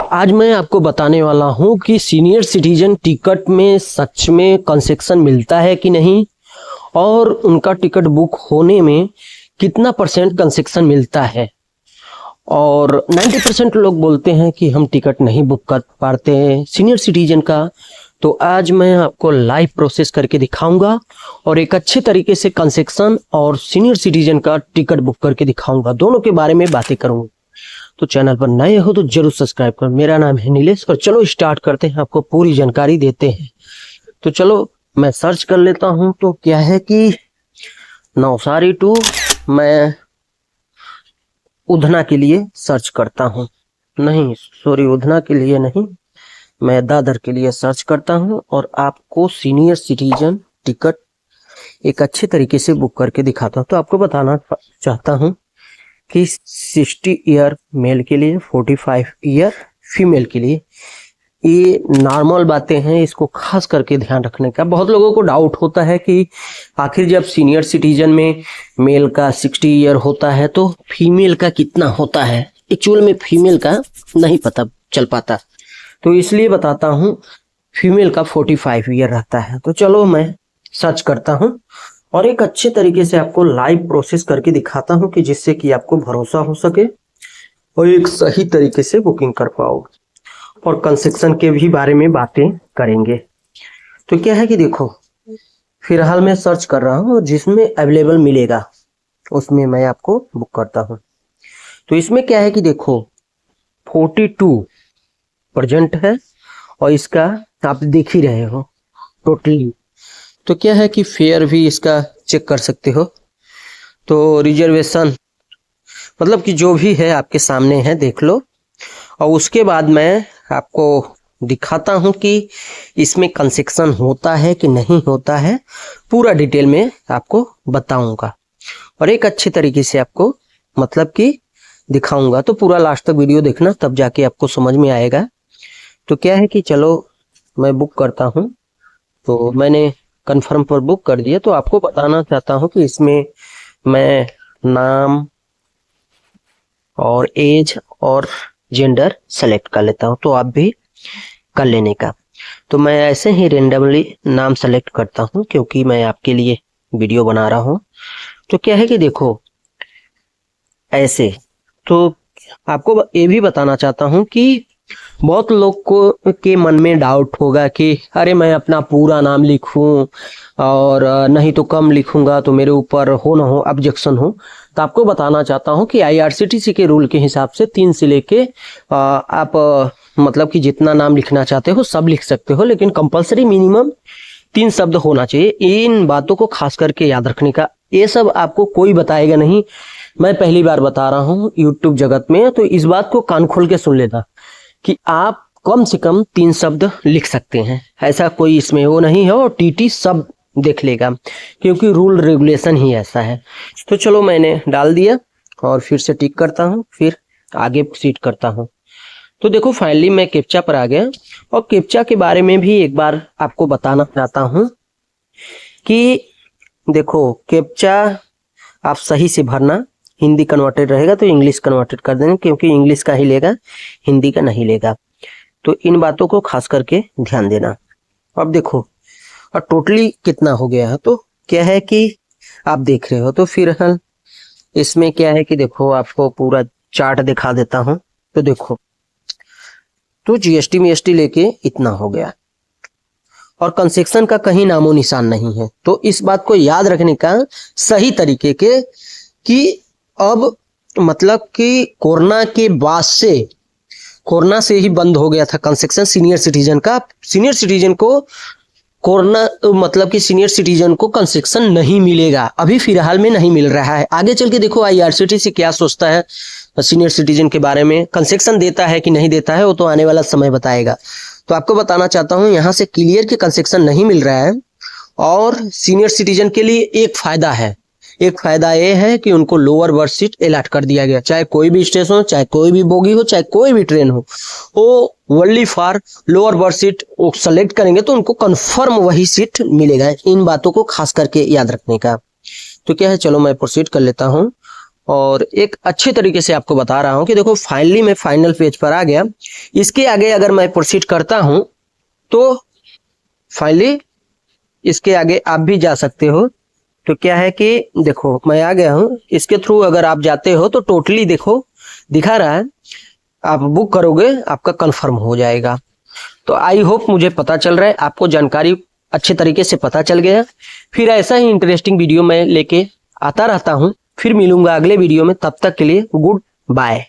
आज मैं आपको बताने वाला हूं कि सीनियर सिटीजन टिकट में सच में कंसेक्शन मिलता है कि नहीं और उनका टिकट बुक होने में कितना % कंसेक्शन मिलता है। और 90% लोग बोलते हैं कि हम टिकट नहीं बुक कर पाते हैं सीनियर सिटीजन का। तो आज मैं आपको लाइव प्रोसेस करके दिखाऊंगा और एक अच्छे तरीके से कंसेक्शन और सीनियर सिटीजन का टिकट बुक करके दिखाऊंगा, दोनों के बारे में बातें करूंगा। तो चैनल पर नए हो तो जरूर सब्सक्राइब करो। मेरा नाम है नीलेश और चलो स्टार्ट करते हैं, आपको पूरी जानकारी देते हैं। तो चलो मैं सर्च कर लेता हूं। तो क्या है कि नवसारी टू मैं उधना के लिए सर्च करता हूं, नहीं सॉरी उधना के लिए नहीं, मैं दादर के लिए सर्च करता हूं और आपको सीनियर सिटीजन टिकट एक अच्छे तरीके से बुक करके दिखाता हूं। तो आपको बताना चाहता हूं कि 60 ईयर मेल के लिए, 45 ईयर फीमेल के लिए, ये नॉर्मल बातें हैं, इसको खास करके ध्यान रखने का। बहुत लोगों को डाउट होता है कि आखिर जब सीनियर सिटीजन में मेल का 60 ईयर होता है तो फीमेल का कितना होता है। एक्चुअल में फीमेल का नहीं पता चल पाता, तो इसलिए बताता हूँ फीमेल का 45 ईयर रहता है। तो चलो मैं सर्च करता हूँ और एक अच्छे तरीके से आपको लाइव प्रोसेस करके दिखाता हूं कि जिससे कि आपको भरोसा हो सके और एक सही तरीके से बुकिंग कर पाओगे। और कंसेक्शन के भी बारे में बातें करेंगे। तो क्या है कि देखो, फिलहाल मैं सर्च कर रहा हूं, जिसमें अवेलेबल मिलेगा उसमें मैं आपको बुक करता हूं। तो इसमें क्या है कि देखो 42 प्रेजेंट है और इसका आप देख ही रहे हो टोटली। तो क्या है कि फेयर भी इसका चेक कर सकते हो। तो रिजर्वेशन मतलब कि जो भी है आपके सामने है, देख लो। और उसके बाद मैं आपको दिखाता हूं कि इसमें कंसेक्शन होता है कि नहीं होता है, पूरा डिटेल में आपको बताऊंगा और एक अच्छे तरीके से आपको मतलब कि दिखाऊंगा। तो पूरा लास्ट तक वीडियो देखना, तब जाके आपको समझ में आएगा। तो क्या है कि चलो मैं बुक करता हूं। तो मैंने कंफर्म पर बुक कर दिया। तो आपको बताना चाहता हूं कि इसमें मैं नाम और एज और जेंडर सेलेक्ट कर लेता हूं, तो आप भी कर लेने का। तो मैं ऐसे ही रेंडमली नाम सेलेक्ट करता हूं क्योंकि मैं आपके लिए वीडियो बना रहा हूं। तो क्या है कि देखो ऐसे, तो आपको ये भी बताना चाहता हूं कि बहुत लोग को के मन में डाउट होगा कि अरे मैं अपना पूरा नाम लिखूं और नहीं तो कम लिखूंगा तो मेरे ऊपर हो ना हो ऑब्जेक्शन हो। तो आपको बताना चाहता हूं कि आईआरसीटीसी के रूल के हिसाब से 3 से लेके आप मतलब कि जितना नाम लिखना चाहते हो सब लिख सकते हो, लेकिन कंपलसरी मिनिमम 3 शब्द होना चाहिए। इन बातों को खास करके याद रखने का। ये सब आपको कोई बताएगा नहीं, मैं पहली बार बता रहा हूँ यूट्यूब जगत में। तो इस बात को कान खोल के सुन लेना कि आप कम से कम 3 शब्द लिख सकते हैं, ऐसा कोई इसमें वो नहीं है। और टीटी सब देख लेगा क्योंकि रूल रेगुलेशन ही ऐसा है। तो चलो मैंने डाल दिया और फिर से टिक करता हूँ, फिर आगे प्रोसीड करता हूँ। तो देखो फाइनली मैं कैप्चा पर आ गया और कैप्चा के बारे में भी एक बार आपको बताना चाहता हूँ कि देखो कैप्चा आप सही से भरना। हिंदी कन्वर्टेड रहेगा तो इंग्लिश कन्वर्टेड कर देना, क्योंकि इंग्लिश का ही लेगा, हिंदी का नहीं लेगा। तो इन बातों को खास करके ध्यान देना। अब देखो और टोटली कितना हो गया है। तो क्या है कि आप देख रहे हो। तो फिर इसमें क्या है कि देखो आपको पूरा चार्ट दिखा देता हूं। तो देखो, तो जीएसटी मीएसटी लेके इतना हो गया और कंसेक्शन का कहीं नामो निशान नहीं है। तो इस बात को याद रखने का सही तरीके के कि अब मतलब कि कोरोना के बाद से, कोरोना से ही बंद हो गया था कंसेक्शन सीनियर सिटीजन का। सीनियर सिटीजन को कोरोना मतलब कि सीनियर सिटीजन को कंसेक्शन नहीं मिलेगा, अभी फिलहाल में नहीं मिल रहा है। आगे चल के देखो आईआरसीटीसी क्या सोचता है सीनियर सिटीजन के बारे में, कंसेक्शन देता है कि नहीं देता है, वो तो आने वाला समय बताएगा। तो आपको बताना चाहता हूँ यहाँ से क्लियर कि कंसेक्शन नहीं मिल रहा है। और सीनियर सिटीजन के लिए एक फायदा है, एक फायदा ये है कि उनको लोअर बर्थ सीट अलॉट कर दिया गया। चाहे कोई भी स्टेशन हो, चाहे कोई भी बोगी हो, चाहे कोई भी ट्रेन हो, वो only for lower berth seat वो सेलेक्ट करेंगे तो उनको कंफर्म वही सीट मिलेगा। इन बातों को खास करके याद रखने का। तो क्या है, चलो मैं प्रोसीड कर लेता हूँ और एक अच्छे तरीके से आपको बता रहा हूं कि देखो फाइनली मैं फाइनल पेज पर आ गया। इसके आगे अगर मैं प्रोसीड करता हूं तो फाइनली इसके आगे आप भी जा सकते हो। तो क्या है कि देखो मैं आ गया हूं, इसके थ्रू अगर आप जाते हो तो टोटली देखो दिखा रहा है, आप बुक करोगे आपका कंफर्म हो जाएगा। तो आई होप मुझे पता चल रहा है, आपको जानकारी अच्छे तरीके से पता चल गया। फिर ऐसा ही इंटरेस्टिंग वीडियो मैं लेके आता रहता हूं, फिर मिलूंगा अगले वीडियो में। तब तक के लिए गुड बाय।